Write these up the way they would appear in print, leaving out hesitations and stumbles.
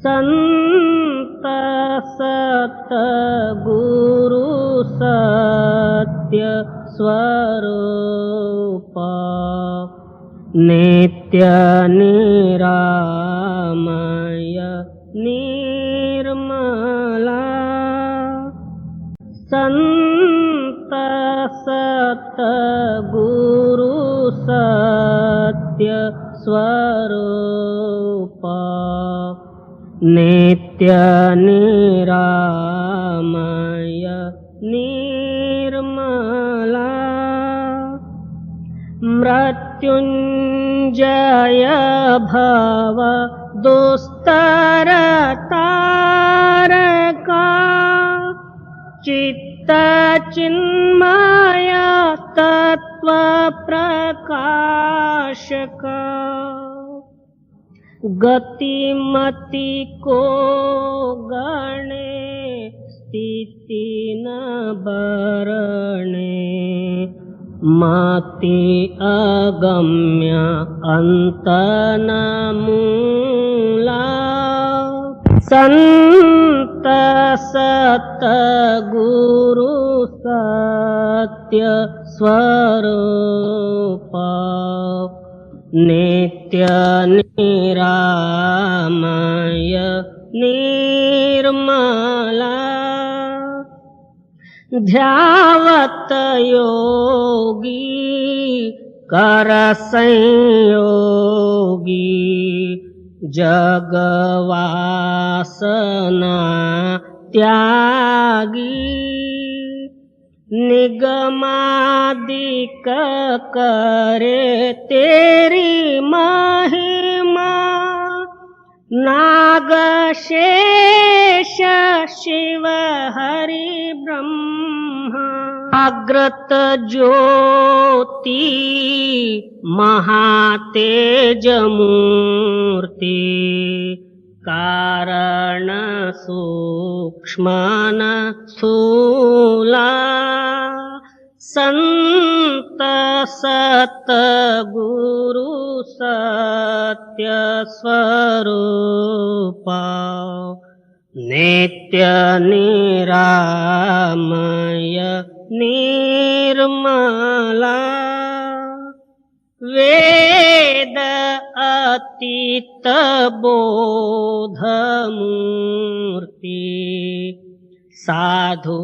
संत सतगुरु सत्य स्वरूप नित्य निरामय निर्मला संत सतगुरु सत्य स्वरूप नित्य निरामय निर्मला मृत्युंजय भव दुस्तर तारका चित्त चिन्मय तत्व प्रकाशका गतिमति को गणे स्थिति न बरणे मति अगम्य अंत न मूला संत सतगुरु सत्य स्वरूप नित्य निरामय निर्मला ध्यावत योगी कर संयोगी जगवासना त्यागी निगमादिक करे तेरी महिमा नाग शेष शिव हरि ब्रह्मा अग्रत ज्योति महातेज मूर्ति कारण सूक्ष्मन स्थूला संत सतगुरु सत्य स्वरूप नित्य निरामय निर्मला वेद अतीत बोध मूर्ति साधु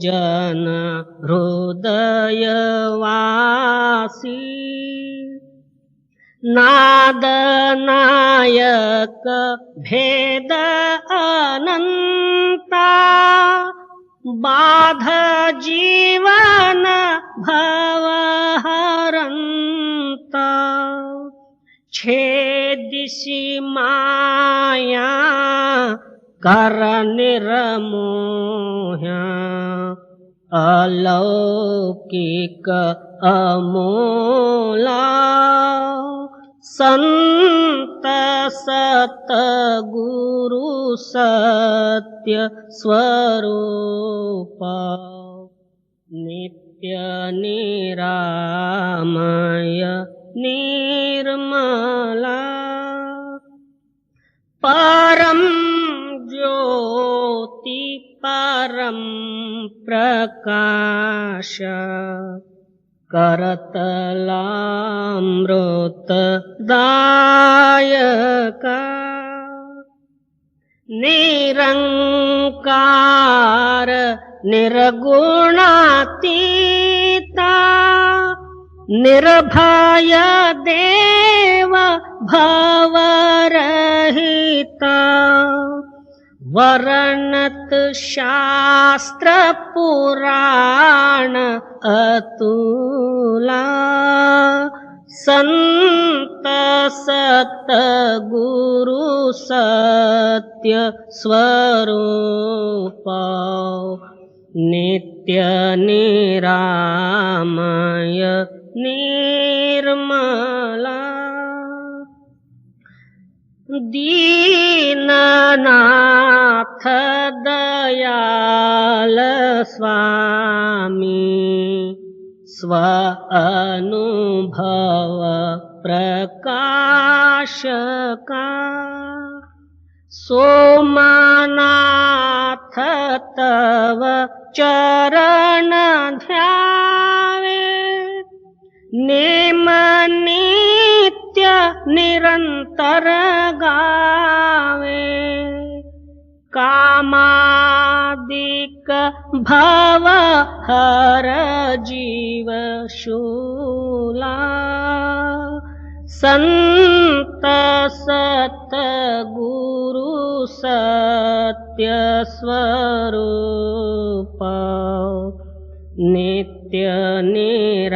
जन हृदय वासी नाद नायक भेद अनंता बाध जीवन भव हरंता छेदिसि माया कर निर्मोह्या अलौकिक अमोला संत सतगुरु सत्य स्वरूप नित्य निरामय निर्मला परम ज्योति परम प्रकाश करतलामृत दायका निरंकार निर्गुणातीता निर्भय देव भवरहिता वर्णत शास्त्र पुराण अतुला संत सतगुरु सत्य स्वरूप नित्य निरामय निर्मला दीननाथ दयाल स्वामी स्व अनुभव प्रकाश का सोमनाथ तव चरण ध्यावे, नेम नित्य निरंतर गावे। कामादिक भव हर जीव शूला, संत सत गुरु सत्य स्वरूप, नित्य निरामय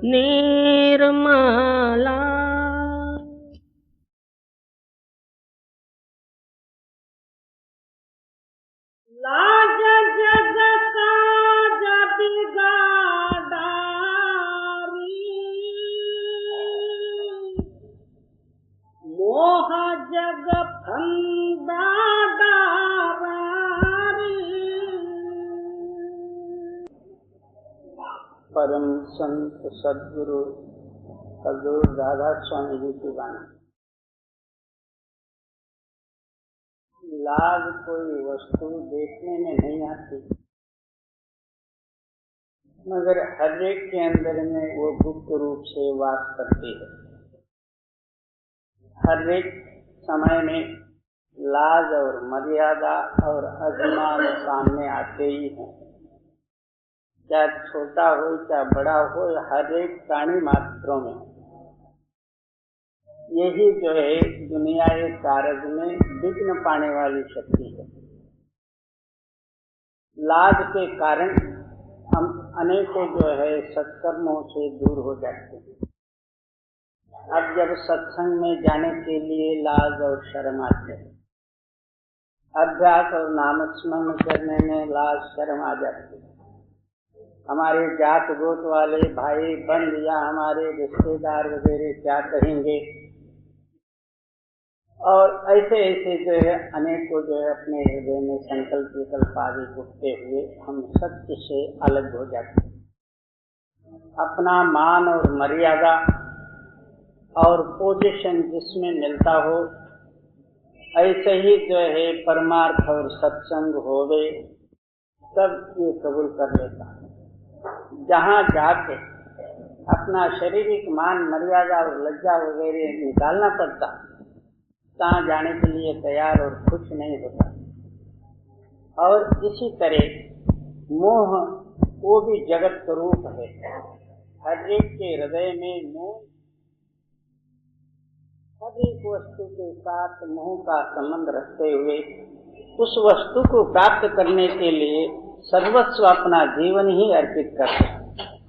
निर्मला। लाज जग काज बिगाड़ारी, मोह जग फंदा डारारी। परम संत सद्गुरु हजूर राधा स्वामी जी की वाणी। लाज कोई वस्तु देखने में नहीं आती, मगर हर एक के अंदर में वो गुप्त रूप से वास करती है। हर एक समय में लाज और मर्यादा और अभिमान सामने आते ही हैं, चाहे छोटा हो चाहे बड़ा हो, हर एक प्राणी मात्रों में यही जो है दुनिया के कार्य में विघ्न पाने वाली शक्ति है। लाज के कारण हम अनेकों जो है सत्कर्मों से दूर हो जाते हैं। अब जब सत्संग में जाने के लिए लाज और शर्म आते हैं, अभ्यास और नामस्मरण करने में लाज शर्म आ जाती है। हमारे जात गोत वाले भाई बंद या हमारे रिश्तेदार वगैरह क्या कहेंगे, और ऐसे ऐसे जो है अनेकों जो है अपने हृदय में संकल्प विकल्प आदि उठते हुए हम सत्य से अलग हो जाते हैं। अपना मान और मर्यादा और पोजीशन जिसमें मिलता हो, ऐसे ही जो है परमार्थ और सत्संग होवे, सब ये कबूल कर लेता है। जहाँ जाके अपना शारीरिक मान मर्यादा और लज्जा वगैरह निकालना पड़ता, तहाँ जाने के लिए तैयार और खुश नहीं होता। और इसी तरह मोह वो भी जगत स्वरूप है। हर एक के हृदय में मोह, हर एक वस्तु के साथ मोह का संबंध रखते हुए उस वस्तु को प्राप्त करने के लिए सर्वस्व अपना जीवन ही अर्पित करते हैं।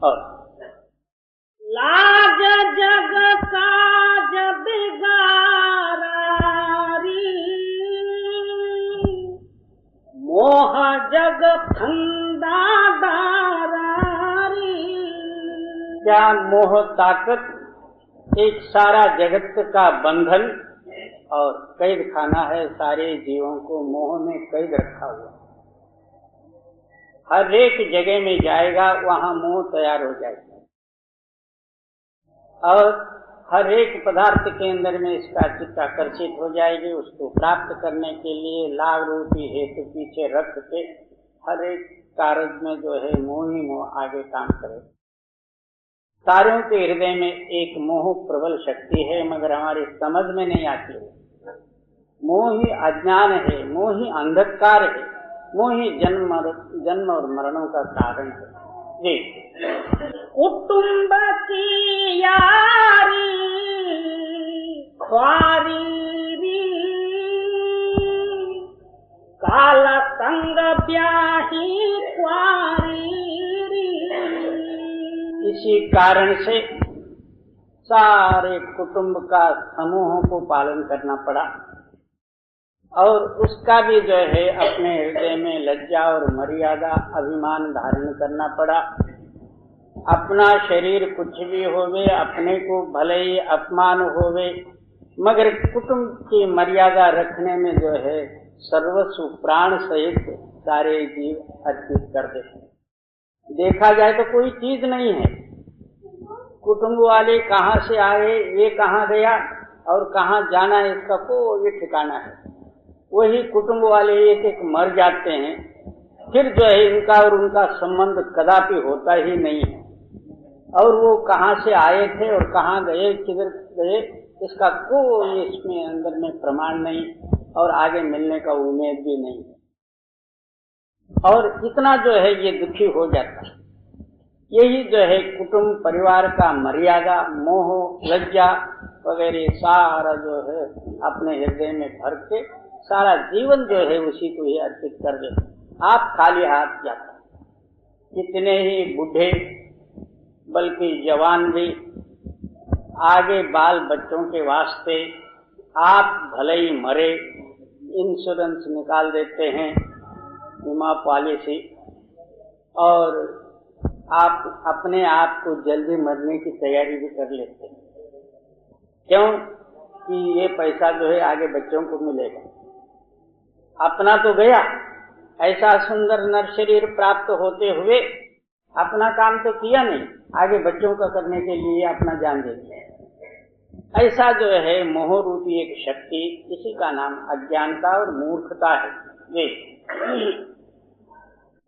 और लाज जग काज बिगाड़ी, मोह जग फंदा डारारी। क्या मोह ताकत एक सारा जगत का बंधन और कैद खाना है। सारे जीवों को मोह में कैद रखा हुआ। हर एक जगह में जाएगा वहाँ मोह तैयार हो जाएगा, और हर एक पदार्थ के अंदर में इसका चित्त आकर्षित हो जाएगी। उसको प्राप्त करने के लिए लाभ रूपी हेतु पीछे रख के हर एक कार्य में जो है मोह ही मोह आगे काम करे। सारों के हृदय में एक मोह प्रबल शक्ति है, मगर हमारी समझ में नहीं आती है। मोह ही अज्ञान है, मोह ही अंधकार है, मोह ही जन्म और मरणों का कारण है। जी, कुटुंब की यारी ख्वारी री, काला संग ब्याही ख्वारी री। इसी कारण से सारे कुटुंब का समूहों को पालन करना पड़ा, और उसका भी जो है अपने हृदय में लज्जा और मर्यादा अभिमान धारण करना पड़ा। अपना शरीर कुछ भी होवे, अपने को भले ही अपमान होवे, मगर कुटुंब की मर्यादा रखने में जो है सर्वस्व प्राण सहित सारे जीव अर्पित कर देते हैं। देखा जाए तो कोई चीज नहीं है। कुटुंब वाले कहाँ से आए, ये कहाँ गया, और कहाँ जाना है इसका कोई ठिकाना है। वही कुटुंब वाले एक एक मर जाते हैं, फिर जो है इनका और उनका संबंध कदापि होता ही नहीं है। और वो कहाँ से आए थे और कहाँ गए, किधर गए, इसका कोई इसमें अंदर में प्रमाण नहीं और आगे मिलने का उम्मीद भी नहीं। और इतना जो है ये दुखी हो जाता है। यही जो है कुटुंब परिवार का मर्यादा, मोह, लज्जा वगैरह सारा जो है अपने हृदय में भर के सारा जीवन जो है उसी को ही अर्पित कर देते। आप खाली हाथ जाते। कितने ही बूढ़े बल्कि जवान भी आगे बाल बच्चों के वास्ते आप भले ही मरे, इंश्योरेंस निकाल देते हैं, बीमा पॉलिसी, और आप अपने आप को जल्दी मरने की तैयारी भी कर लेते हैं। क्यों कि ये पैसा जो है आगे बच्चों को मिलेगा। अपना तो गया, ऐसा सुंदर नर शरीर प्राप्त होते हुए अपना काम तो किया नहीं, आगे बच्चों का करने के लिए अपना जान दे दिया। ऐसा जो है मोह रूपी एक शक्ति, इसी का नाम अज्ञानता और मूर्खता है। जी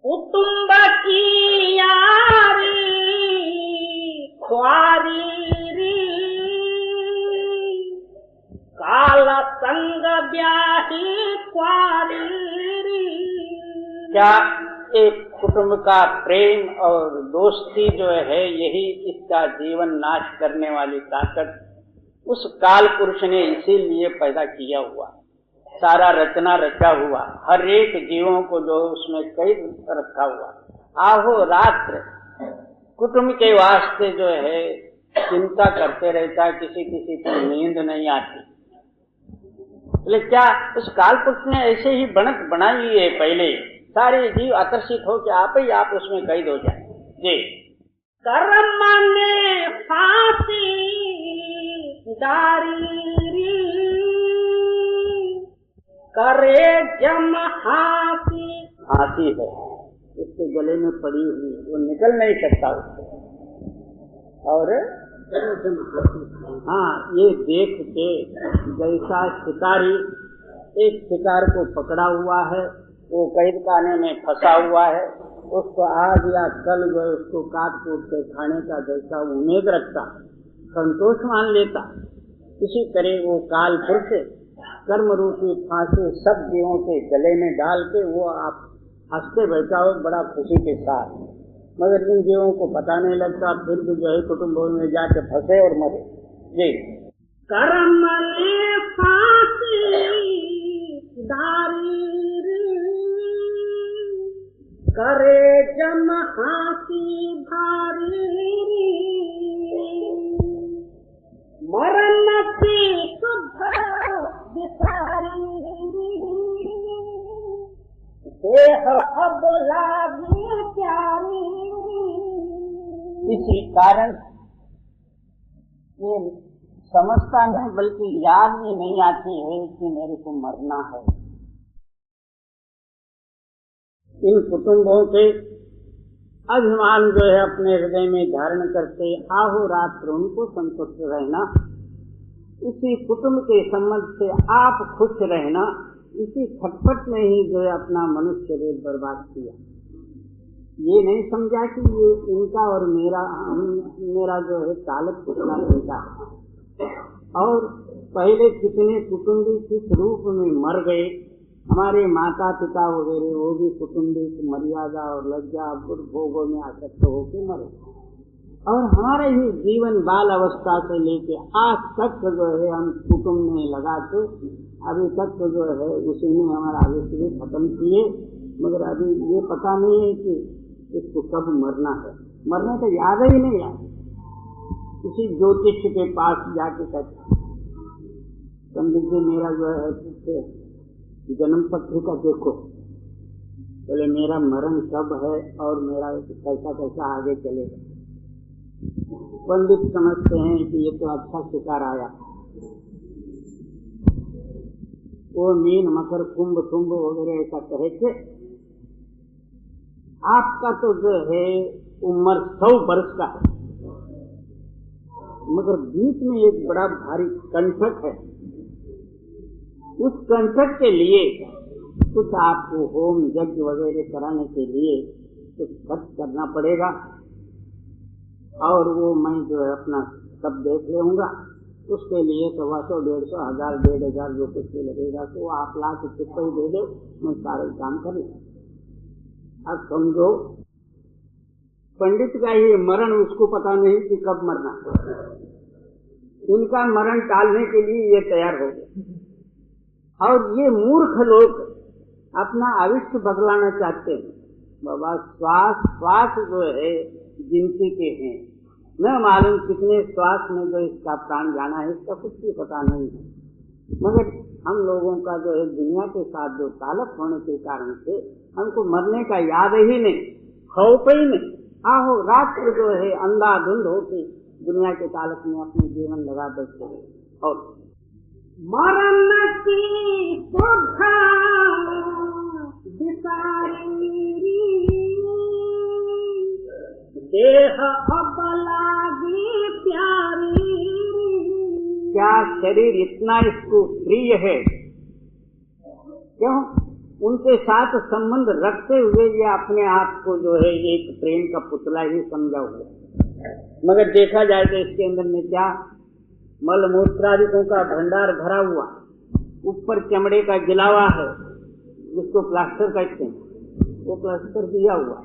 कुटुंब की यारी ख्वारी री, काला संग ब्याही ख्वारी री। क्या एक कुटुंब का प्रेम और दोस्ती जो है यही इसका जीवन नाश करने वाली ताकत उस काल पुरुष ने इसीलिए पैदा किया हुआ। सारा रचना रचा हुआ, हर एक जीवों को जो उसमें कैद रखा हुआ। आहो रात्र कुटुंब के वास्ते जो है चिंता करते रहता, किसी किसी को नींद नहीं आती। लेकिन क्या उस काल पुरुष ने ऐसे ही बनत बनाई है, पहले सारे जीव आकर्षित हो के आप ही आप उसमें कैद हो जाए। जी कर्म ने फांसी डारी, करे जम हाथी। हाथी है इसके गले में पड़ी हुई, वो निकल नहीं सकता उससे। और हाँ, ये देख के जैसा शिकारी एक शिकार को पकड़ा हुआ है, वो कैद खाने में फंसा हुआ है, उसको आज या कल जो उसको काट कूट के खाने का जैसा उम्मीद रखता, संतोष मान लेता, इसी तरह वो काल पुरुष कर्म रूपी फांसी सब जीवों के गले में डाल के वो आप हंसते बैठा हो बड़ा खुशी के साथ, मगर इन जीवों को पता नहीं लगता, फिर भी जो है कुटुंबों में जाके फंसे और मरे। जी कर्म ने फांसी डारी, करे जम हाथी भारी। मरण की शुद्ध विसारी, देह अब लागी प्यारी। इसी कारण ये समझता नहीं, बल्कि याद भी नहीं आती है कि मेरे को मरना है। इन कुटुंबों के अभिमान जो है अपने हृदय में धारण करते आहो रात्र उनको संतुष्ट रहना, इसी कुटुंब के संबंध से आप खुश रहना, इसी खटपट में ही जो है अपना मनुष्य शरीर बर्बाद किया। ये नहीं समझा कि ये इनका और मेरा जो है ताल्लुक कितना इनका है। और पहले कितने कुटुंबी किस रूप में मर गए, हमारे माता पिता वगैरह वो भी कुटुंबिक मर्यादा और लज्जा भोगों में आसक्त होकर मरे। और हमारे ही जीवन बाल अवस्था से लेके आज तक जो है हम कुटुंब में लगाते, अभी तक जो है उसी में हमारा आयुष्य खत्म किए, मगर अभी ये पता नहीं है कि इसको कब मरना है। मरने का याद ही नहीं है। किसी ज्योतिष के पास जाके कहते पंडित जी मेरा जो है जन्म पत्रिका देखो, पहले मेरा मरण कब है और मेरा कैसा कैसा आगे चलेगा। पंडित समझते हैं कि ये तो अच्छा शिकार आया, वो मीन मकर कुंभ कुंभ वगैरह ऐसा कहे थे। आपका तो जो है उम्र 100 वर्ष का है, मगर बीच में एक बड़ा भारी कंटक है। उस कंटक के लिए कुछ आपको होम यज्ञ वगैरह कराने के लिए कुछ खर्च करना पड़ेगा, और वो मैं जो है अपना सब देख लूंगा। उसके लिए तो 100, 150, 1000, 1500 जो कुछ भी लगेगा तो आप ला के चुप्पा ही दे दे, मैं सारे काम कर लूँ। अब समझो पंडित का ये मरण उसको पता नहीं कि कब मरना। उनका मरण टालने के लिए ये तैयार हो गए, और ये मूर्ख लोग अपना आयुष्य बदलाना चाहते हैं। बाबा श्वास श्वास जो है गिनती के हैं, न मालूम कितने श्वास में जो इसका प्राण जाना है इसका कुछ भी पता नहीं है। मगर हम लोगों का जो है दुनिया के साथ जो ताल्लुक होने के कारण से हमको मरने का याद ही नहीं, खौफ ही नहीं। आहो रात्र जो है अंधाधुंध होके दुनिया के ताल्लुक में अपने जीवन लगा बैठते हैं। और मरण की सुधा बिसारी देह अब लागी प्यारी। क्या शरीर इतना इसको प्रिय है? क्यों? उनके साथ संबंध रखते हुए ये अपने आप को जो है एक प्रेम का पुतला ही समझा हुआ। मगर देखा जाए तो इसके अंदर में क्या मल मूत्रादिकों का भंडार भरा हुआ, ऊपर चमड़े का गिलावा है जिसको प्लास्टर कहते हैं, वो प्लास्टर दिया हुआ,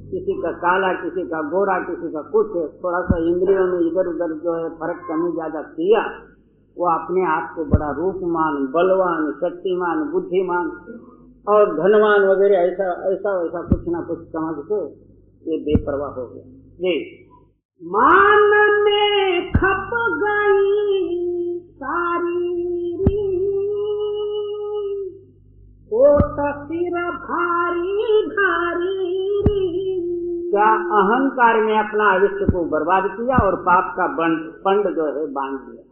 किसी का काला, किसी का गोरा, किसी का कुछ। थोड़ा सा इंद्रियों में इधर उधर जो है फर्क कमी ज्यादा किया, वो अपने आप को बड़ा रूपमान, बलवान, शक्तिमान, बुद्धिमान और धनवान वगैरह ऐसा ऐसा वैसा कुछ ना कुछ समझ के ये बेपरवाह हो गया। ये मान में खप गई सारी कोट सिर भारी भारी। क्या अहंकार में अपना आयुष्य को बर्बाद किया और पाप का पंड जो है बांध दिया।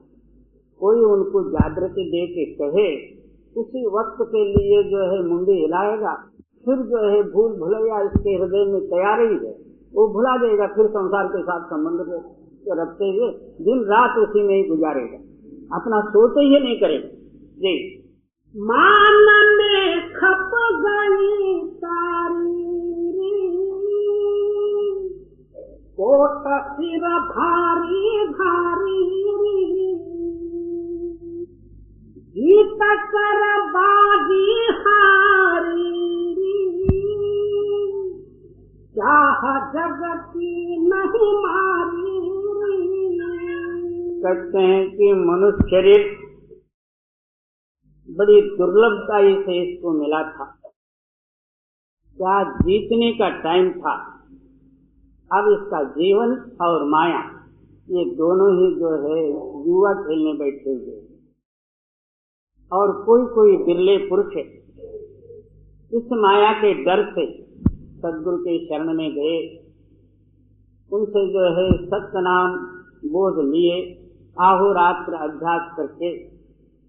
कोई उनको जागृति दे के कहे, उसी वक्त के लिए जो है मुंडी हिलाएगा, फिर जो है भूल भुलैया इसके हृदय में तैयार ही है, वो भुला देगा। फिर संसार के साथ संबंध रखते हुए दिन रात उसी में ही गुजारेगा, अपना सोते ही नहीं करेगा। जी मान में खप गई सारी कोट सिर भारी भारी। जीत कर बाजी हारी चाह जगती नहीं मारी। कहते हैं कि मनुष्य शरीर बड़ी दुर्लभता से इसको मिला था। क्या जीतने का टाइम था। अब इसका जीवन और माया ये दोनों ही जो है युवा खेलने बैठे हुए, और कोई कोई बिरले पुरुष इस माया के डर से सद्गुरु के शरण में गए, उनसे जो है सत्य नाम बोध लिए, आहोरात्र अभ्यास करके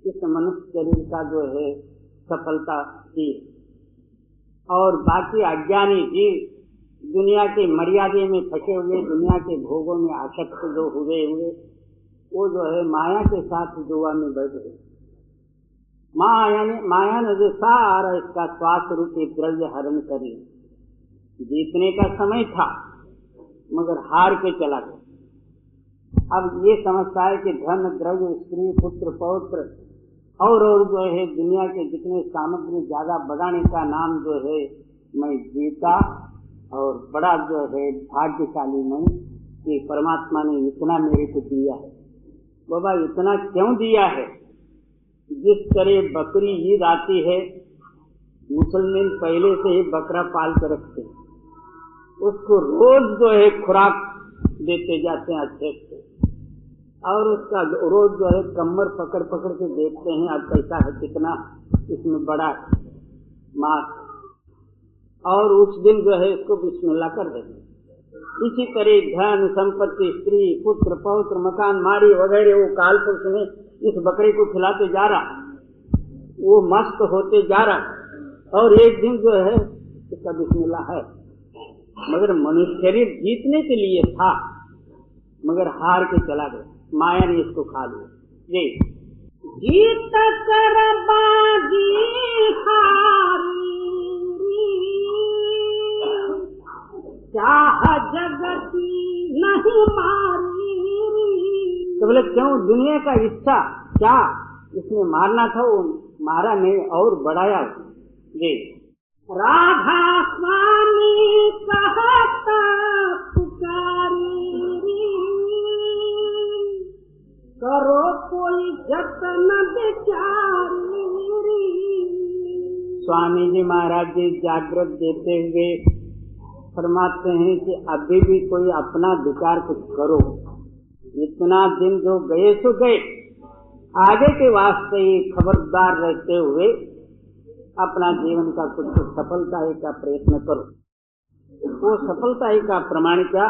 इस मनुष्य शरीर का जो है सफलता की। और बाकी अज्ञानी जीव दुनिया के मर्यादे में फंसे हुए, दुनिया के भोगों में आसक्त जो हुए वो जो है माया के साथ जुआ में बैठ गए। माया ने जो सारा इसका श्वास रूपी द्रव्य हरण करी। जीतने का समय था मगर हार के चला गया। अब ये समझता है कि धन द्रव्य स्त्री पुत्र पौत्र और जो है दुनिया के जितने सामग्री ज्यादा बढ़ाने का नाम जो है मैं जीता, और बड़ा जो है भाग्यशाली मैं कि परमात्मा ने इतना मेरे को दिया है। बाबा इतना क्यों दिया है? जिस तरह बकरी ईद आती है, मुसलमान पहले से ही बकरा पाल कर रखते हैं, उसको रोज जो है खुराक देते जाते हैं अच्छे से, और उसका रोज जो है कमर पकड़ पकड़ के देखते हैं अब कैसा है, कितना इसमें बड़ा मांस, और उस दिन जो है इसको बिस्मिल्लाह कर देते। इसी तरह धन संपत्ति स्त्री पुत्र पौत्र मकान माड़ी वगैरह वो काल पुरुष में इस बकरे को खिलाते जा रहा, वो मस्त होते जा रहा, और एक दिन जो है इसका बिस्मिल्लाह है। मगर मनुष्य शरीर जीतने के लिए था, मगर हार के चला गया, माया ने इसको खा लिया। जी जीत कर बाजी हारी, चाह जगती नहीं मारी। तो बोले क्यों? दुनिया का इच्छा क्या इसने मारना था, वो मारा नहीं और बढ़ाया। जी राधा स्वामी कहता पुकारी, करो कोई जतन बेचारी। स्वामी जी महाराज जी जागृत देते हुए फरमाते हैं कि अभी भी कोई अपना विचार कुछ करो, इतना दिन जो गए सो गए, आगे के वास्ते ही खबरदार रहते हुए अपना जीवन का कुछ सफलता का प्रयत्न करो। वो सफलता का प्रमाण क्या?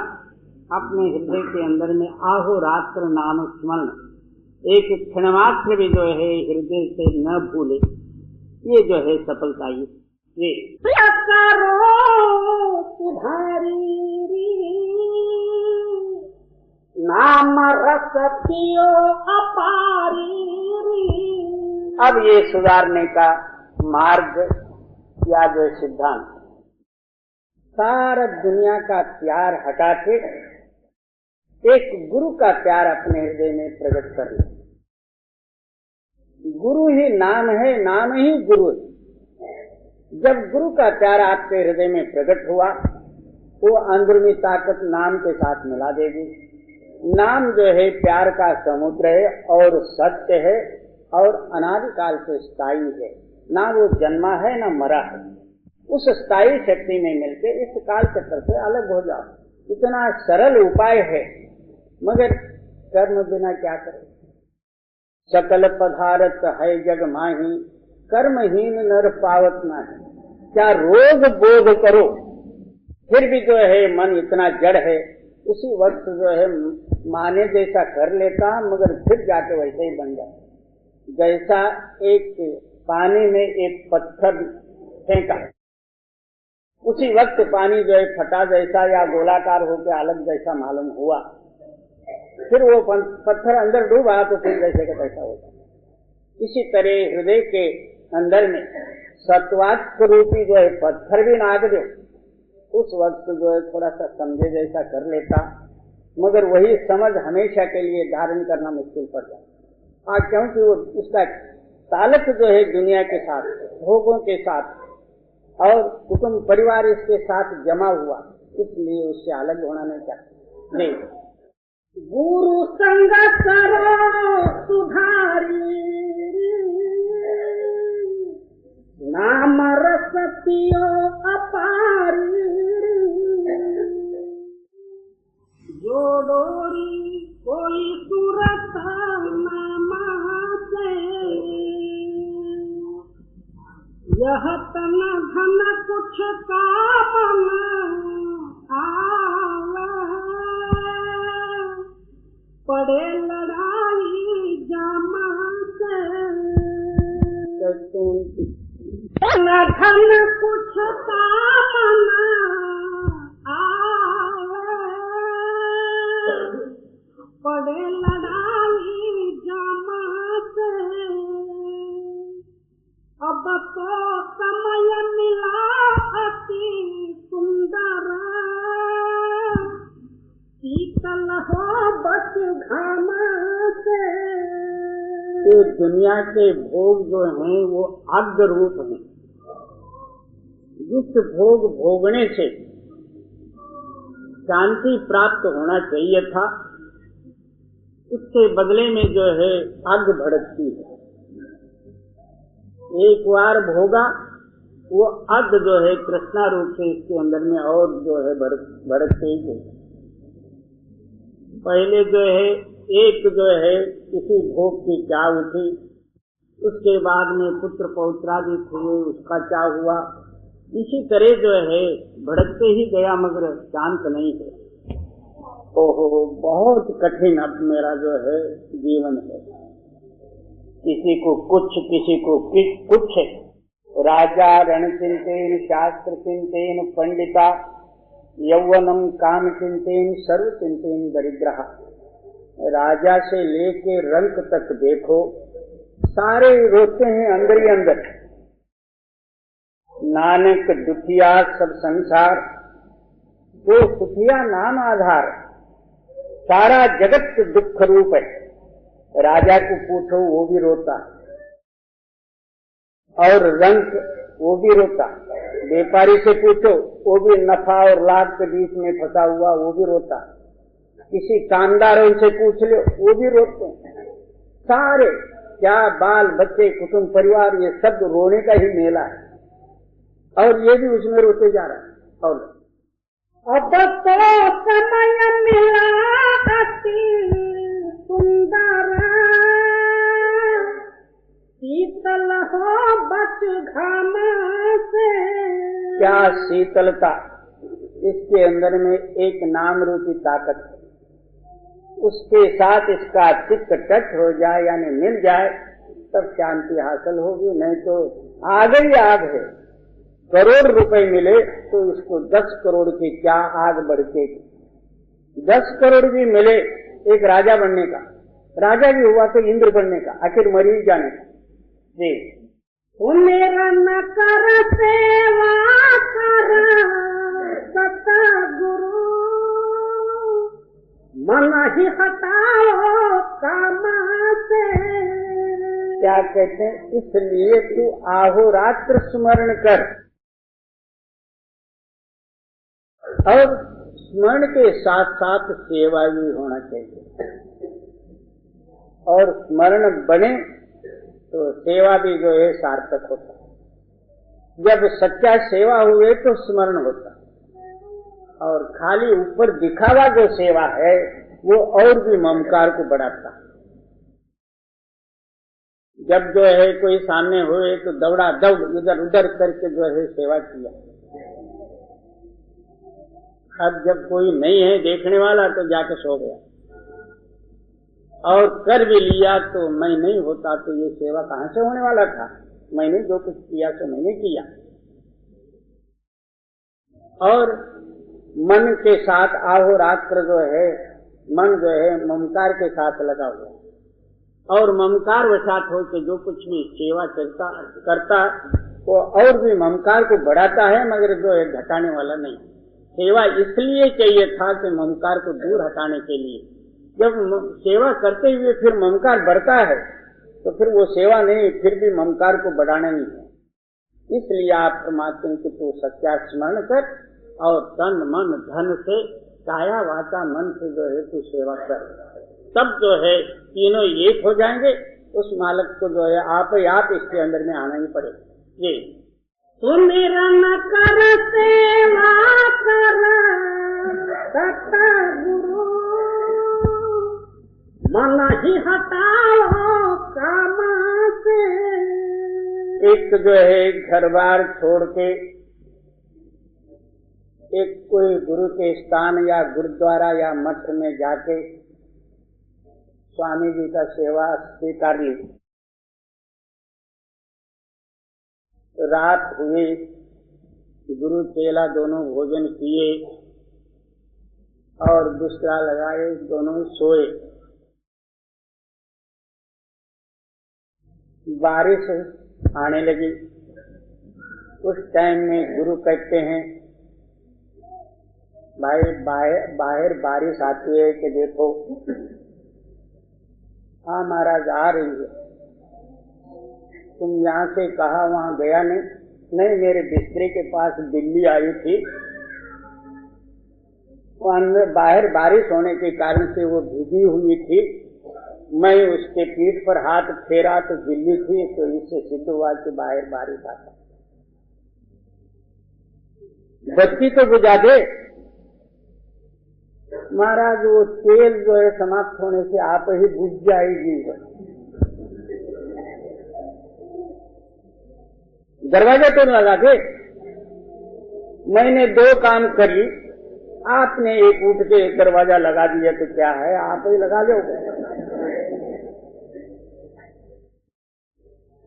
अपने हृदय के अंदर में आहो रात्र नाम स्मरण, एक क्षण मात्र भी जो है हृदय से न भूले, ये जो है सफलता। ये करो सुधारी, नाम रस पियो अपारी। अब ये सुधारने का मार्ग या जो सिद्धांत, सारा दुनिया का प्यार हटा के एक गुरु का प्यार अपने हृदय में प्रकट कर ले। गुरु ही नाम है, नाम ही गुरु है। जब गुरु का प्यार आपके हृदय में प्रकट हुआ, वो अंदरूनी ताकत नाम के साथ मिला देगी। नाम जो है प्यार का समुद्र है और सत्य है और अनादिकाल से स्थायी है, ना वो जन्मा है ना मरा है। उस स्थायी शक्ति में मिलके इस काल चक्र से अलग हो जाओ। इतना सरल उपाय है, मगर कर्म बिना क्या करें? सकल पदार्थ है जग माही, कर्महीन नर पावत नाही। क्या रोग बोध करो, फिर भी जो है मन इतना जड़ है, उसी वक्त जो है माने जैसा कर लेता, मगर फिर जाके वैसे ही बन जाता। जैसा एक पानी में एक पत्थर फेंका, उसी वक्त पानी जो है फटा जैसा या गोलाकार होकर अलग जैसा मालूम हुआ, फिर वो पत्थर अंदर डूबा तो फिर जैसे का तैसा होता। इसी तरह हृदय के अंदर में सत्वात्म रूपी जो है पत्थर भी नाग दो, उस वक्त जो है थोड़ा सा समझे जैसा कर लेता, मगर वही समझ हमेशा के लिए धारण करना मुश्किल पड़ जाता। क्योंकि वो उसका ताल्लुक जो है दुनिया के साथ, भोगों के साथ और कुटुंब परिवार इसके साथ जमा हुआ, इसलिए उससे अलग होना नहीं चाहता। नहीं, गुरु संग करो सुधारी, नाम रस पियो अपारी। जोड़ोरी कोई सूरत नामा से, यह तन धन कुछ काम आवा। पड़े लड़ाई जामा से, धन कुछ काम आवे। पड़े लड़ाई जामा से, अब तो समय मिला अति सुंदर। शीतल हो बस घाम से। ये दुनिया के भोग जो हैं वो अग्नि रूप हैं। जिस भोग भोगने से शांति प्राप्त होना चाहिए था, उसके बदले में जो है आग भड़कती है। एक बार भोगा वो आग जो है कृष्णा रूप से इसके अंदर में और जो है भड़कते ही है। पहले जो है एक जो है किसी भोग की चाह उठी, उसके बाद में पुत्र पौत्रादि हुए, उसका चाह हुआ। इसी तरह जो है भड़कते ही गया, मगर शांत नहीं है। ओहो, बहुत कठिन अब मेरा जो है जीवन है। किसी को कुछ, किसी को कुछ। राजा रण चिंतेन शास्त्र चिंतेन पंडिता, यौवनम काम चिंतेन सर्व चिंतेन दरिद्रः। राजा से लेके रंक तक देखो, सारे रोते हैं अंदर ही अंदर। नानक दुखिया सब संसार, वो सुखिया नाम आधार, सारा जगत दुख रूप है। राजा को पूछो वो भी रोता, और रंक वो भी रोता। व्यापारी से पूछो वो भी नफा और लाभ के बीच में फंसा हुआ वो भी रोता। किसी कामदारों से पूछ लो वो भी रोते हैं। सारे क्या बाल बच्चे कुटुंब परिवार ये सब रोने का ही मेला है, और ये भी उसमें रोते जा रहा है। और अब तो समय मिला अति सुंदर, शीतल हो बच घाम से। क्या शीतलता, इसके अंदर में एक नाम रूपी ताकत है। उसके साथ इसका चित्त टच हो जाए यानी मिल जाए तब शांति हासिल होगी, नहीं तो आग ही आग है। करोड़ रुपए मिले तो इसको 10 करोड़ की क्या आग भड़केगी। 10 करोड़ भी मिले एक राजा बनने का, राजा भी हुआ तो इंद्र बनने का, आखिर मरी जाने का। जी मेरा न कर सेवा कर सतगुरु, मन ही हटाओ काम से। क्या कहते हैं, इसलिए तू आहोरात्र स्मरण कर, और स्मरण के साथ साथ सेवा भी होना चाहिए। और स्मरण बने तो सेवा भी जो है सार्थक होता है। जब सच्चा सेवा हुए तो स्मरण होता है, और खाली ऊपर दिखावा जो सेवा है वो और भी ममकार को बढ़ाता है। जब जो है कोई सामने हुए तो दौड़ा दौड़ इधर उधर करके जो है सेवा किया। अब जब कोई नहीं है देखने वाला तो जाके सो गया, और कर भी लिया तो मैं नहीं होता तो ये सेवा कहाँ से होने वाला था। मैंने जो कुछ किया तो मैंने किया। और मन के साथ आहोरात्र जो है मन जो है ममकार के साथ लगा हुआ, और ममकार वशात हो के जो कुछ भी सेवा करता वो और भी ममकार को बढ़ाता है, मगर जो है घटाने वाला नहीं। सेवा इसलिए चाहिए था कि ममकार को दूर हटाने के लिए। जब सेवा करते हुए फिर ममकार बढ़ता है तो फिर वो सेवा नहीं, फिर भी ममकार को बढ़ाना ही है। इसलिए आप परमात्मा हैं कि तू सच्चा स्मरण कर, और तन मन धन से काया वाचा मन से जो है तू सेवा कर, तब जो है तीनों एक हो जाएंगे। उस मालिक को जो है आप ही आप इसके अंदर में आना ही पड़ेगा। जी सुमिरन कर सेवा कर सतगुरु, मन ही हटाओ काम से। एक जो है घर बार छोड़ के एक कोई गुरु के स्थान या गुरुद्वारा या मठ में जाके स्वामी जी का सेवा स्वीकार ली। रात हुई, गुरु चेला दोनों भोजन किए और बिस्तरा लगाए, दोनों सोए। बारिश आने लगी। उस टाइम में गुरु कहते हैं, भाई बाहर बारिश आती है कि देखो। हाँ महाराज आ रही है। तुम यहाँ से कहा वहाँ गया नहीं, मेरे बिस्तरे के पास बिल्ली आई थी, बाहर बारिश होने के कारण से वो भीगी हुई थी। मैं उसके पीठ पर हाथ फेरा तो बिल्ली थी, तो इससे सिद्ध हुआ कि बाहर बारिश आता। बत्ती तो बुझा दे। महाराज वो तेल जो है समाप्त होने से आप ही बुझ जाएगी। दरवाजा तो लगा दे। मैंने 2 काम कर ली, आपने एक उठ के दरवाजा लगा दिया तो क्या है, आप ही लगा लो।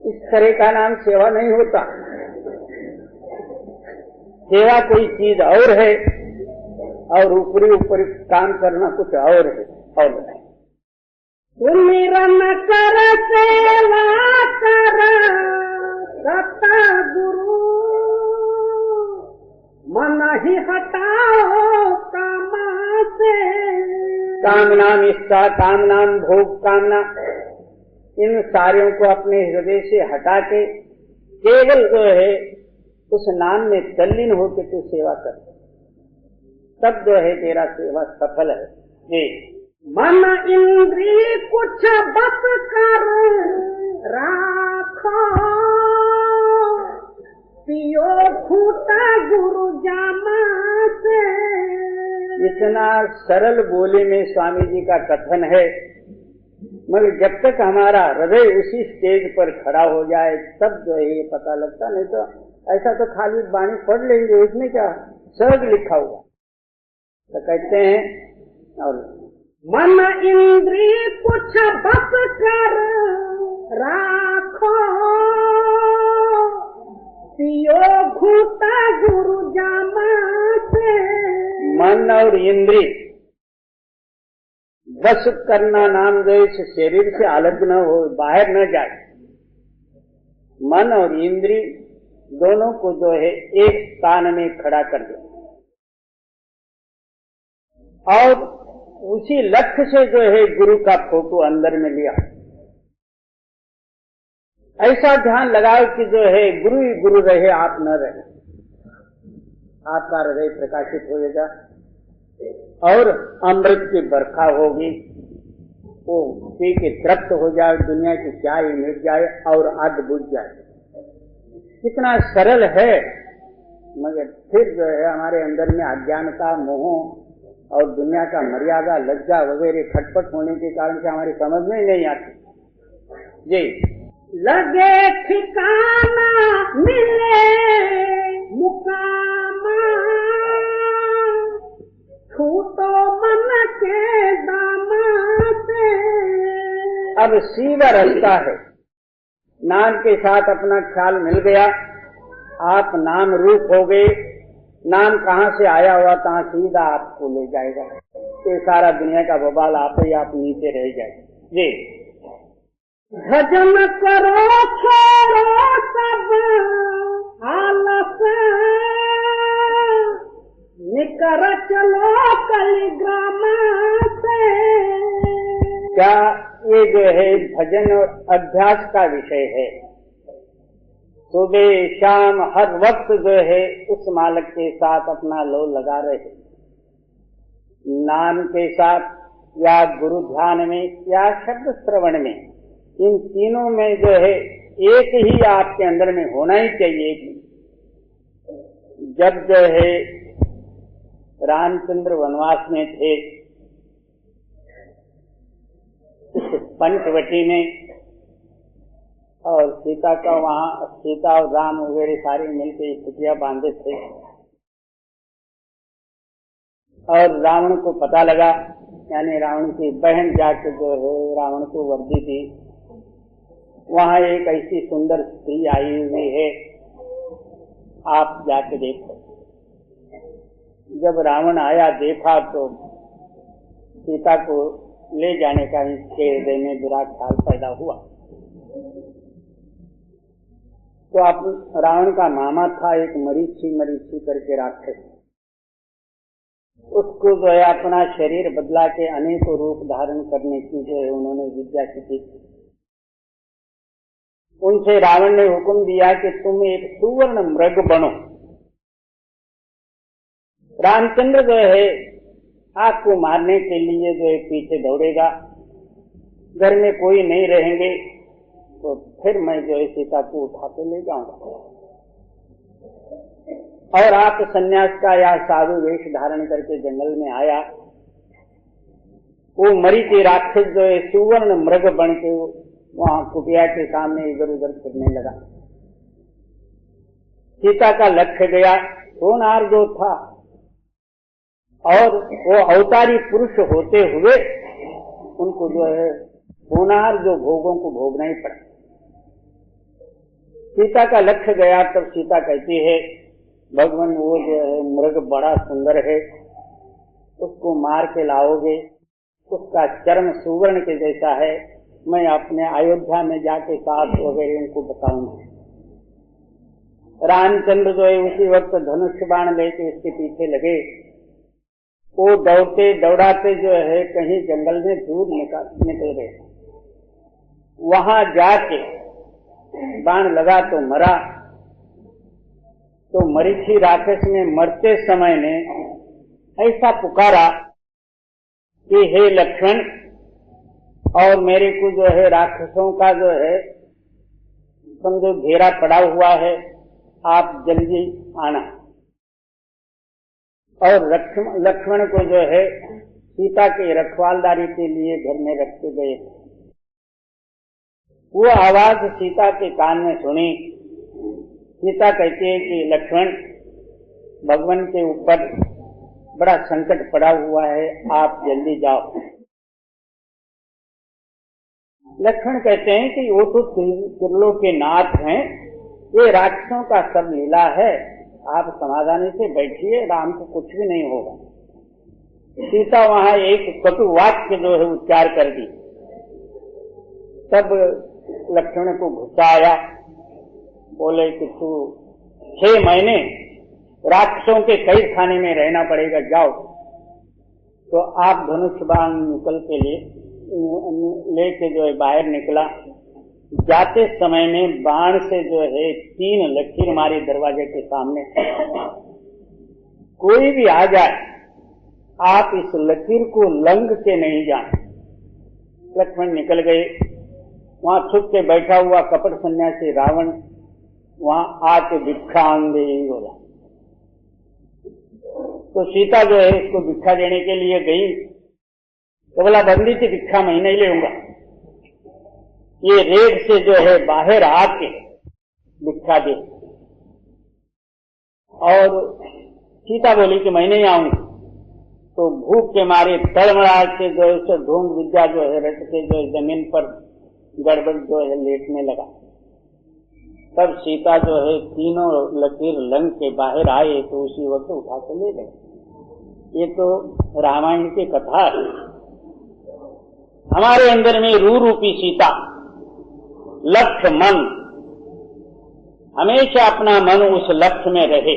इस तरह का नाम सेवा नहीं होता। सेवा कोई चीज और है, और ऊपरी काम करना कुछ और है, और नहीं। सुमिरन कर सेवा कर सतगुरु, मन ही हटाओ कामा से। कामनाम इच्छा, कामनाम भोग, कामना, इन सारियों को अपने हृदय से हटा के केवल जो है उस नाम में तल्लीन होकर तू सेवा कर, तब जो है तेरा सेवा सफल है। जी। मन इंद्री कुछ बस कर राखो, पियो खूटा गुरु जामा से। इतना सरल बोले में स्वामी जी का कथन है, मगर जब तक हमारा हृदय उसी स्टेज पर खड़ा हो जाए तब जो है ये पता लगता, नहीं तो ऐसा तो खाली वाणी पढ़ लेंगे, उसमें क्या सहज लिखा हुआ। तो कहते हैं, और मन इंद्री कुछ बस कर राखो, पियो घूटा गुरु जामा से। मन और इंद्री बस करना नाम जो इस शरीर से अलग न हो, बाहर न जाए। मन और इंद्री दोनों को जो है एक स्थान में खड़ा कर दे और उसी लक्ष्य से जो है गुरु का फोटो अंदर में लिया। ऐसा ध्यान लगाओ कि जो है गुरु ही गुरु रहे, आप न रहे। आपका हृदय प्रकाशित होएगा और अमृत की बरखा होगी, वो पी के तृप्त हो जाए, दुनिया की चाय मिट जाए और आग बुझ जाए। कितना सरल है, मगर फिर जो है हमारे अंदर में अज्ञानता, मोह और दुनिया का मर्यादा, लज्जा वगैरह खटपट होने के कारण से हमारी समझ में नहीं आती। जी। लगे ठिकाना मिले मुकामा, छूटो मन के दामा से। अब सीधा रास्ता है, नाम के साथ अपना ख्याल मिल गया, आप नाम रूप हो गए। नाम कहाँ से आया हुआ कहाँ सीधा आपको ले जाएगा। ये सारा दुनिया का बवाल आप ही आप नीचे रह जाए। जी। भजन करो छोड़ो सब आलस, निकर चलो कलिग्राम से। क्या ये जो है भजन और अभ्यास का विषय है। सुबह शाम हर वक्त जो है उस मालिक के साथ अपना लो लगा रहे, नाम के साथ या गुरु ध्यान में या शब्द श्रवण में, इन तीनों में जो है एक ही आपके अंदर में होना ही चाहिए। जब जो है रामचंद्र वनवास में थे, पंचवटी में, और सीता का वहां सीता और राम वगैरह सारे मिलकर कुटिया बांधे थे, और रावण को पता लगा, यानी रावण की बहन जाकर जो है रावण को वर्दी थी, वहां एक ऐसी सुंदर स्त्री आई हुई है, आप जाके देखो। जब रावण आया देखा तो सीता को ले जाने का इसके हृदय में बुरा ख्याल पैदा हुआ। तो आप रावण का मामा था एक मरीची करके राक्षस, उसको जो है अपना शरीर बदला के अनेकों रूप धारण करने की जो है उन्होंने विद्या सीखी। उनसे रावण ने हुक्म दिया कि तुम एक सुवर्ण मृग बनो। रामचंद्र जो है आपको मारने के लिए जो है पीछे दौड़ेगा, घर में कोई नहीं रहेंगे तो फिर मैं जो है सीता को उठा के ले जाऊंगा, और आप सन्यास का या साधु वेश धारण करके जंगल में आया। वो मरीची राक्षस जो है सुवर्ण मृग बन के वहां कुटिया के सामने इधर उधर फिरने लगा। सीता का लक्ष्य गया, सोनार जो था, और वो अवतारी पुरुष होते हुए उनको जो है सोनार जो भोगों को भोगना ही पड़ा। सीता का लक्ष्य गया, तब सीता कहती है, भगवान वो जो है मृग बड़ा सुंदर है, उसको मार के लाओगे उसका चरम सुवर्ण के जैसा है। मैं अपने अयोध्या में जाके साथ वगैरह उनको बताऊंगा। रामचंद्र जो है उसी वक्त धनुष बाण लेके उसके पीछे लगे। वो दौड़ते दौड़ाते जो है कहीं जंगल में दूर निकल गए। वहां जाके बाण लगा तो मरा। तो मरीचि राक्षस ने मरते समय में ऐसा पुकारा कि हे लक्ष्मण, और मेरे को जो है राक्षसों का जो है समझो घेरा पड़ा हुआ है, आप जल्दी आना। और लक्ष्मण को जो है सीता के रखवालदारी के लिए घर में रखते गए। वो आवाज सीता के कान में सुनी। सीता कहती है कि लक्ष्मण, भगवान के ऊपर बड़ा संकट पड़ा हुआ है, आप जल्दी जाओ। लक्ष्मण कहते हैं कि वो तो त्रिलोक के नाथ हैं, ये राक्षसों का सब लीला है, आप समाधानी से बैठिए, राम को कुछ भी नहीं होगा। सीता वहां एक कटु वाक्य जो है उच्चार कर दी। तब लक्ष्मण को गुस्सा आया। बोले कि तू 6 महीने राक्षसों के कैद खाने में रहना पड़ेगा, जाओ। तो आप धनुष बाण निकल के लेके जो है बाहर निकला। जाते समय में बाण से जो है 3 लकीर मारी दरवाजे के सामने। कोई भी आ जाए, आप इस लकीर को लंघ के नहीं जाए। लक्ष्मण निकल गए। वहां छुप के बैठा हुआ कपट सन्यासी रावण वहां आके भिक्षा आंदे बोला। तो सीता जो है उसको भिक्षा देने के लिए गई। तो बोला, बंदी से भिक्षा मैं नहीं लूंगा, ये रेड से जो है बाहर आके भिक्षा दे। और सीता बोली कि मैं नहीं आऊंगी। तो भूख के मारे तड़मड़ा के जो है ढूंढ विद्या जो है रट के जो है जमीन पर गड़बड़ जो है लेटने लगा। तब सीता जो है 3 लकीर लंघ के बाहर आए तो उसी वक्त उठा के ले गए। ये तो रामायण की कथा है। हमारे अंदर में रूपी सीता, लक्ष्य मन, हमेशा अपना मन उस लक्ष्य में रहे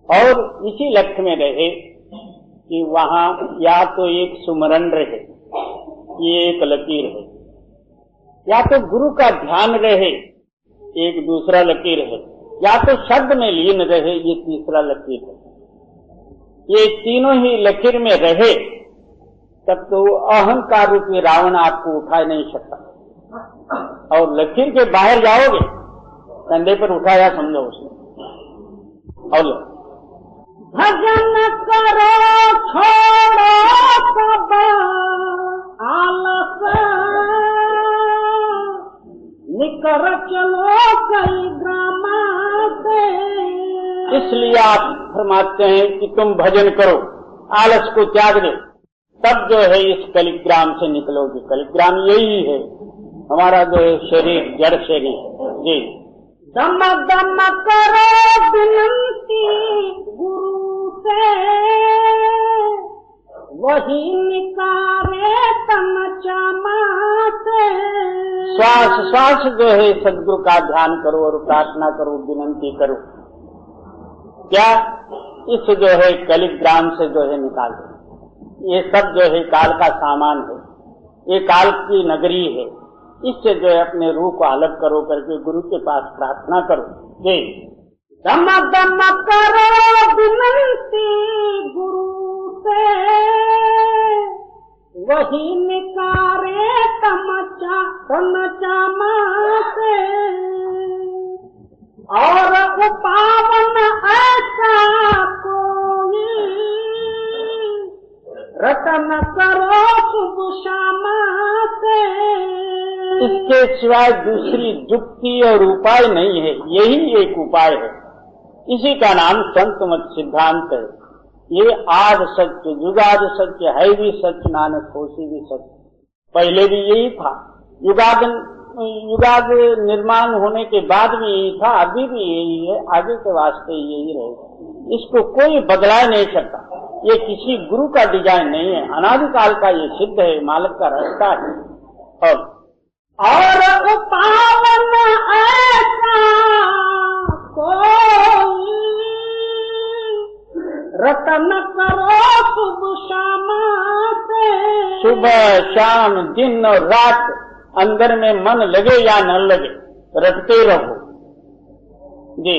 और इसी लक्ष्य में रहे कि वहां या तो एक सुमरन रहे, ये एक लकीर है, या तो गुरु का ध्यान रहे, एक दूसरा लकीर है, या तो शब्द में लीन रहे, ये तीसरा लकीर है। ये तीनों ही लकीर में रहे तब तो अहंकार रूपी रावण आपको उठा नहीं सकता। और लकीर के बाहर जाओगे, कंधे पर उठाया समझो उसने। और भजन करो छोड़ो सब आलस, निकर चलो कई ग्राम से। इसलिए आप फरमाते हैं कि तुम भजन करो, आलस को त्याग दो, तब जो है इस कलिग्राम से निकलोगे। कलिग्राम यही है हमारा जो है शरीर, जड़ शरीर जी। दम दम करो विनती गुरु से, वही निकारे तन चमा से। श्वास श्वास जो है सदगुरु का ध्यान करो और प्रार्थना करो, विनती करो। क्या इस जो है कलिग्राम से जो है निकाल दो। ये सब जो है काल का सामान है, ये काल की नगरी है। इससे जो है अपने रूह को अलग करो करके गुरु के पास प्रार्थना करो जी। दम दम करो विनती गुरु से, वही निकारे तमचा चमा से। और पावन ऐसा कोई रतन करो शुभ श्यामा से। इसके सिवाय दूसरी युक्ति और उपाय नहीं है, यही एक उपाय है। इसी का नाम संत मत सिद्धांत है। ये आद सत्य, युगाद सत्य है भी सत्य, नानक होसी भी सत्य। पहले भी यही था, युगाद निर्माण होने के बाद भी यही था, अभी भी यही है, आगे के वास्ते यही रहेगा। इसको कोई बदला नहीं सकता। ये किसी गुरु का डिजाइन नहीं है, अनादिकाल का ये सिद्ध है, मालिक का रास्ता है। और पावन ऐसा कोई रतन करो सुबह शाम से, सुबह शाम दिन और रात अंदर में मन लगे या न लगे रटते रहो जी।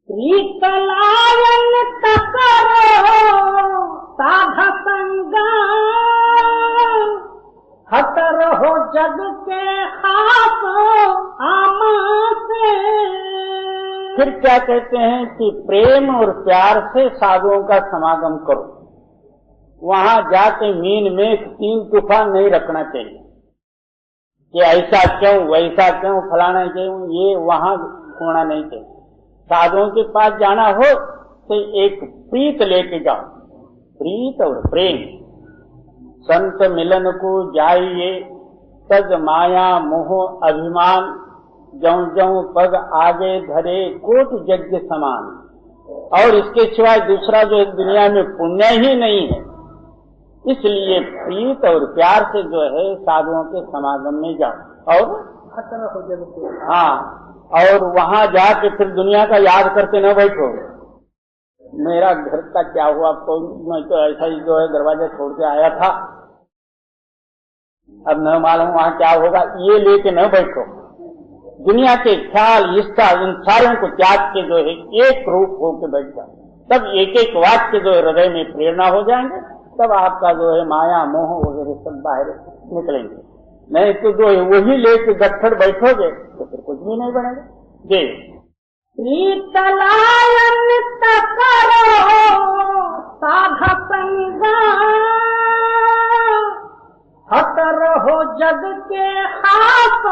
प्रीतलायन करो साधा संगा, हट रहो जग के खास आमा से। फिर क्या कहते हैं कि प्रेम और प्यार से साधुओं का समागम करो। वहां जाके मीन में 3 तूफान नहीं रखना चाहिए कि ऐसा क्यों वैसा क्यों फलाना क्यों, ये वहां होना नहीं चाहिए। साधुओं के पास जाना हो तो एक प्रीत लेके जाओ, प्रीत और प्रेम। संत मिलन को जाइए तज माया मोह अभिमान, जौं जौं पग आगे धरे कोट यज्ञ समान। और इसके सिवाय दूसरा जो इस दुनिया में पुण्य ही नहीं है, इसलिए प्रीत और प्यार से जो है साधुओं के समागम में जाओ। और हाँ, और वहां जाके फिर दुनिया का याद करके न बैठो, मेरा घर का क्या हुआ, मैं तो ऐसा ही जो है दरवाजा छोड़ के आया था, अब न मालूम वहां क्या होगा, ये लेके न बैठो। दुनिया के ख्याल इच्छा इन सारों को त्याग के जो है एक रूप होकर बैठ जाओ, तब एक एक वाक्य जो हृदय में प्रेरणा हो जाएंगे, तब आपका जो है माया मोह वगैरह सब बाहर निकलेंगे। नहीं तो जो है वही लेके गट्ठर बैठोगे तो फिर कुछ भी नहीं बनेगा जी। प्रीतलायन करो साधा संगा, हट रहो जग के खास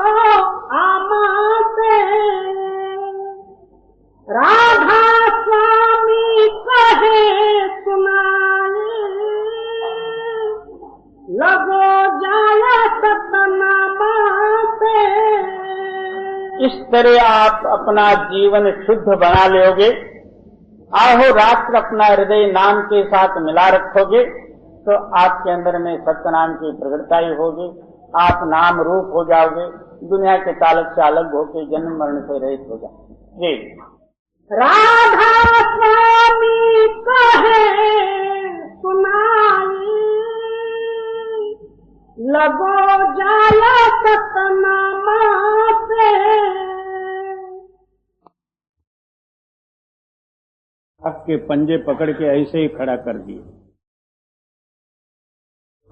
आमा से। राधा स्वामी कहे सुनाए, लगो जाया सतनामा से। इस तरह आप अपना जीवन शुद्ध बना लोगे, आहो रात्र अपना हृदय नाम के साथ मिला रखोगे, तो आपके अंदर में सत्य नाम की प्रगटताई होगी, आप नाम रूप हो जाओगे, दुनिया के ताल्लुक से अलग होकर जन्म मरण से रहित हो जाओगे जी। राधा स्वामी कहे सुनाई, लगो जाया सतनामा से। आपके पंजे पकड़ के ऐसे ही खड़ा कर दिए।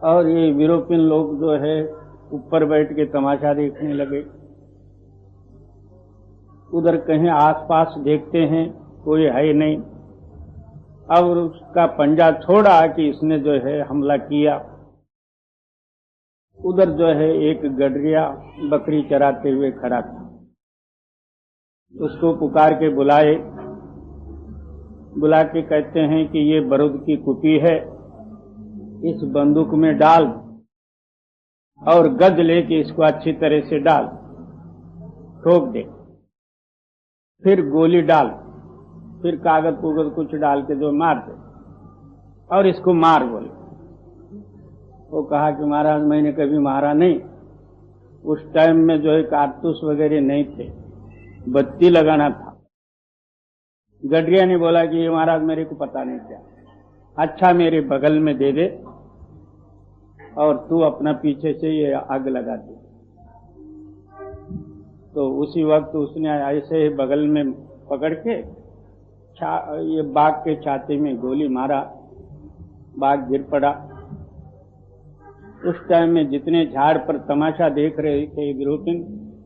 और ये यूरोपियन लोग जो है ऊपर बैठ के तमाशा देखने लगे, उधर कहीं आसपास देखते हैं कोई है नहीं, और उसका पंजा छोड़ा कि इसने जो है हमला किया। उधर जो है एक गडरिया बकरी चराते हुए खड़ा था, उसको पुकार के बुला के कहते हैं कि ये बारूद की कुपी है, इस बंदूक में डाल और गज लेके इसको अच्छी तरह से डाल, ठोक दे, फिर गोली डाल, फिर कागज पुगज कुछ डाल के जो मार दे और इसको मार बोले। वो कहा कि महाराज मैंने कभी मारा नहीं, उस टाइम में जो है कारतूस वगैरह नहीं थे, बत्ती लगाना था। गडरिया ने बोला कि ये महाराज मेरे को पता नहीं क्या, अच्छा मेरे बगल में दे दे और तू अपना पीछे से ये आग लगा दे। तो उसी वक्त उसने ऐसे ही बगल में पकड़ के ये बाघ के छाती में गोली मारा, बाघ गिर पड़ा। उस टाइम में जितने झाड़ पर तमाशा देख रहे थे यूरोपियन,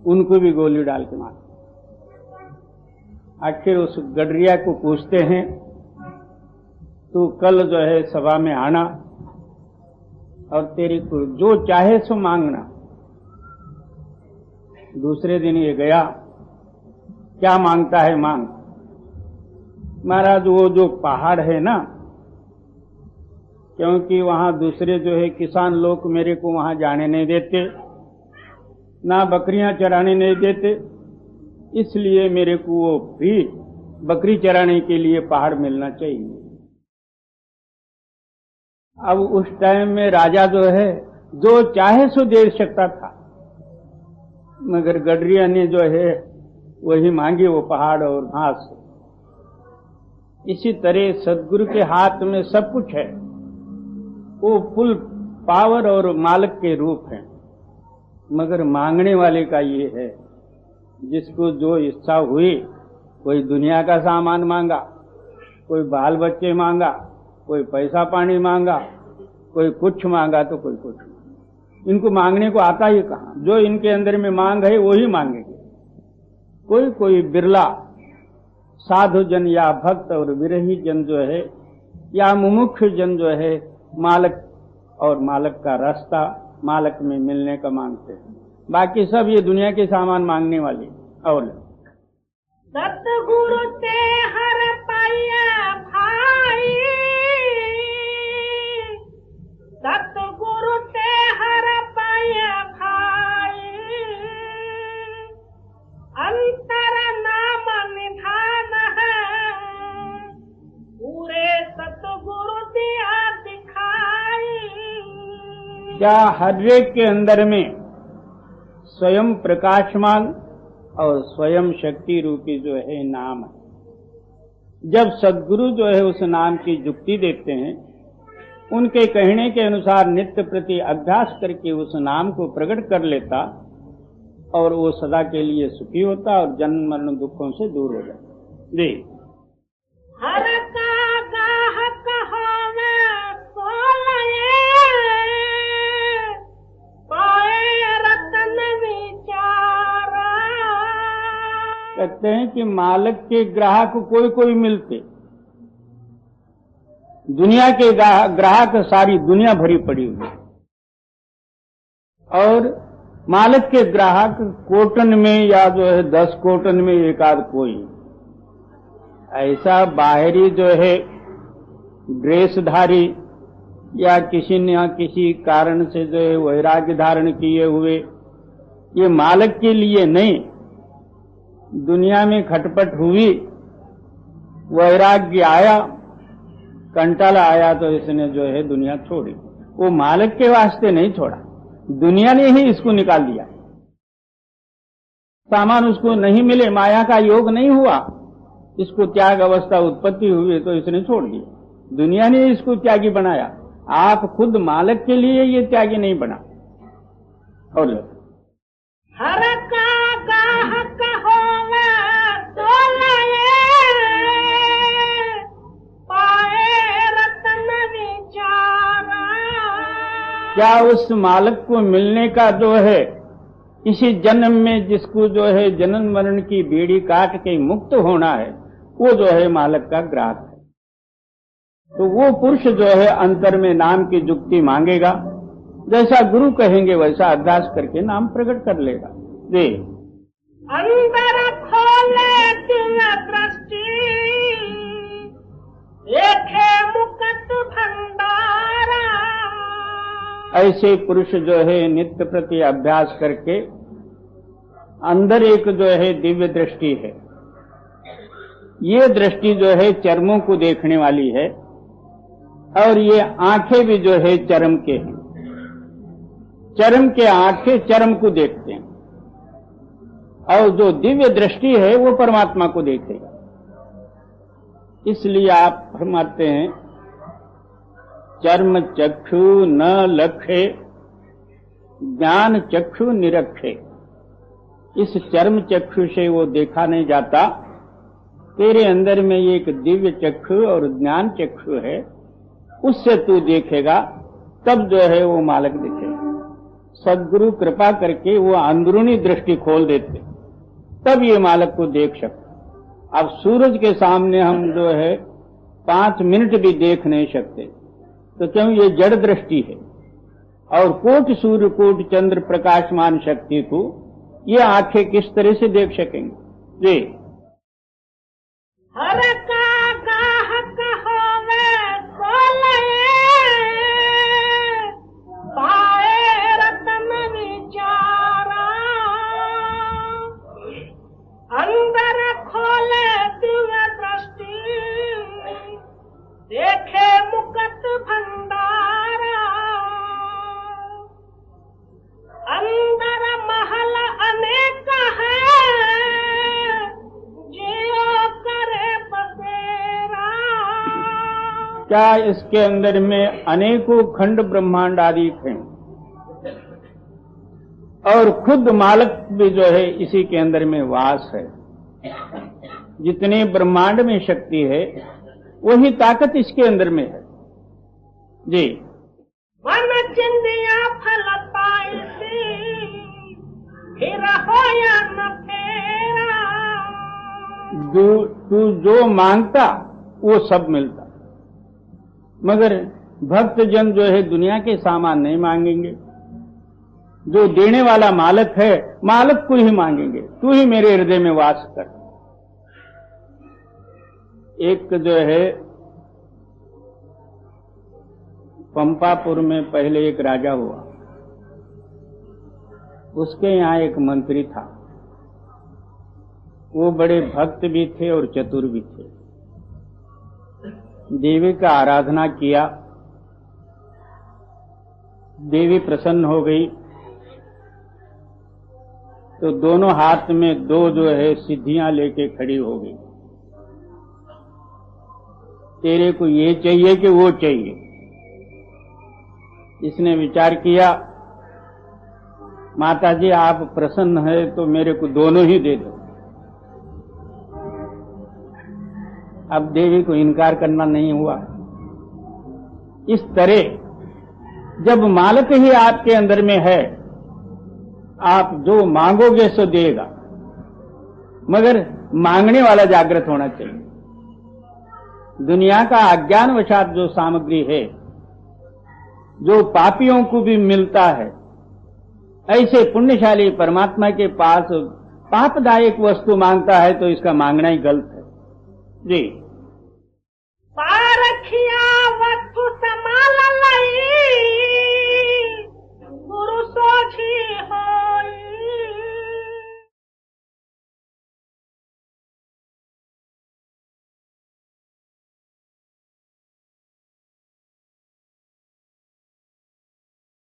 उनको भी गोली डाल के मारा। आखिर उस गडरिया को पूछते हैं, तू कल जो है सभा में आना और तेरी को जो चाहे सो मांगना। दूसरे दिन ये गया, क्या मांगता है मांग। महाराज वो जो पहाड़ है ना, क्योंकि वहां दूसरे जो है किसान लोग मेरे को वहां जाने नहीं देते, ना बकरियां चराने नहीं देते, इसलिए मेरे को वो भी बकरी चराने के लिए पहाड़ मिलना चाहिए। अब उस टाइम में राजा जो है जो चाहे सो दे सकता था, मगर गडरिया ने जो है वही मांगी, वो पहाड़ और घास। इसी तरह सदगुरु के हाथ में सब कुछ है, वो फुल पावर और मालिक के रूप है, मगर मांगने वाले का ये है, जिसको जो इच्छा हुई, कोई दुनिया का सामान मांगा, कोई बाल बच्चे मांगा, कोई पैसा पानी मांगा, कोई कुछ मांगा तो कोई कुछ। इनको मांगने को आता ही कहां? जो इनके अंदर में मांग है वही मांगेंगे। कोई कोई बिरला साधु जन या भक्त और विरही जन जो है या मुमुक्ष जन जो है मालिक और मालिक का रास्ता मालिक में मिलने का मांगते हैं। बाकी सब ये दुनिया के सामान मांगने वाले। और सतगुरु ते हर पाया भाई, सतगुरु ते हर पाया भाई, अंतर नाम निधान है, पूरे सतगुरु दिया दिखाई। क्या हर एक के अंदर में स्वयं प्रकाशमान और स्वयं शक्ति रूपी जो है नाम है। जब सद्गुरु जो है उस नाम की जुक्ति देते हैं, उनके कहने के अनुसार नित्य प्रति अभ्यास करके उस नाम को प्रकट कर लेता और वो सदा के लिए सुखी होता और जन्म मरण दुखों से दूर हो जाता। जी हर का गाहक होवे सोलये, पाए रतन विचारा। कहते हैं कि मालिक के ग्राहक कोई कोई मिलते, दुनिया के ग्राहक सारी दुनिया भरी पड़ी हुई, और मालिक के ग्राहक कोटन में या जो है 10 कोटन में एक आध कोई। ऐसा बाहरी जो है ड्रेसधारी या किसी न किसी कारण से जो है वैराग्य धारण किए हुए, ये मालिक के लिए नहीं, दुनिया में खटपट हुई, वैराग्य आया, कंटाला आया तो इसने जो है दुनिया छोड़ी। वो मालिक के वास्ते नहीं छोड़ा, दुनिया ने ही इसको निकाल दिया। सामान उसको नहीं मिले, माया का योग नहीं हुआ, इसको त्याग अवस्था उत्पत्ति हुई तो इसने छोड़ दिया। दुनिया ने इसको त्यागी बनाया, आप खुद मालिक के लिए ये त्यागी नहीं बना। और हर का गाहक होवे सोलये, पाए रतन विचारा। क्या उस मालिक को मिलने का जो है इसी जन्म में, जिसको जो है जन्म मरण की बेड़ी काट के मुक्त होना है, वो जो है मालिक का ग्राहक है। तो वो पुरुष जो है अंतर में नाम की जुक्ति मांगेगा, जैसा गुरु कहेंगे वैसा अभ्यास करके नाम प्रकट कर लेगा। जी अंदर खोले दिव्य दृष्टि, देखे मुकुट भंडारा। ऐसे पुरुष जो है नित्य प्रति अभ्यास करके अंदर एक जो है दिव्य दृष्टि है। ये दृष्टि जो है चर्मों को देखने वाली है, और ये आंखें भी जो है चर्म के हैं। चर्म के आंखें चर्म को देखते हैं, और जो दिव्य दृष्टि है वो परमात्मा को देखेगा। इसलिए आप फरमाते हैं चर्म चक्षु न लखे, ज्ञान चक्षु निरखे। इस चर्म चक्षु से वो देखा नहीं जाता, तेरे अंदर में एक दिव्य चक्षु और ज्ञान चक्षु है, उससे तू देखेगा, तब जो है वो मालिक दिखेगा। सद्गुरु कृपा करके वो अंदरूनी दृष्टि खोल देते, तब ये मालिक को देख सकते। अब सूरज के सामने हम जो है 5 मिनट भी देख नहीं सकते, तो क्यों? ये जड़ दृष्टि है। और कोट सूर्य कोट चंद्र प्रकाशमान शक्ति को ये आंखें किस तरह से देख सकेंगे? जी हर का गाहक होवे सोलये, पाए रतन विचारा। अंदर खोले दिव्य दृष्टि, देखे मुकुट भंडारा। क्या इसके अंदर में अनेकों खंड ब्रह्मांड आदि हैं और खुद मालक भी जो है इसी के अंदर में वास है। जितने ब्रह्मांड में शक्ति है वही ताकत इसके अंदर में है जी। मन चिंदिया फल पाई फिर होया न फेरा। तू जो मांगता वो सब मिलता, मगर भक्त जन जो है दुनिया के सामान नहीं मांगेंगे। जो देने वाला मालक है मालक को ही मांगेंगे, तू ही मेरे हृदय में वास कर। एक जो है पंपापुर में पहले एक राजा हुआ, उसके यहाँ एक मंत्री था। वो बड़े भक्त भी थे और चतुर भी थे। देवी का आराधना किया, देवी प्रसन्न हो गई तो दोनों हाथ में दो जो है सिद्धियां लेके खड़ी हो गई। तेरे को ये चाहिए कि वो चाहिए? इसने विचार किया, माताजी आप प्रसन्न है तो मेरे को दोनों ही दे दो। अब देवी को इनकार करना नहीं हुआ। इस तरह जब मालक ही आपके अंदर में है, आप जो मांगोगे सो देगा, मगर मांगने वाला जागृत होना चाहिए। दुनिया का अज्ञानवशात जो सामग्री है, जो पापियों को भी मिलता है, ऐसे पुण्यशाली परमात्मा के पास पापदायक वस्तु मांगता है तो इसका मांगना ही गलत है जी।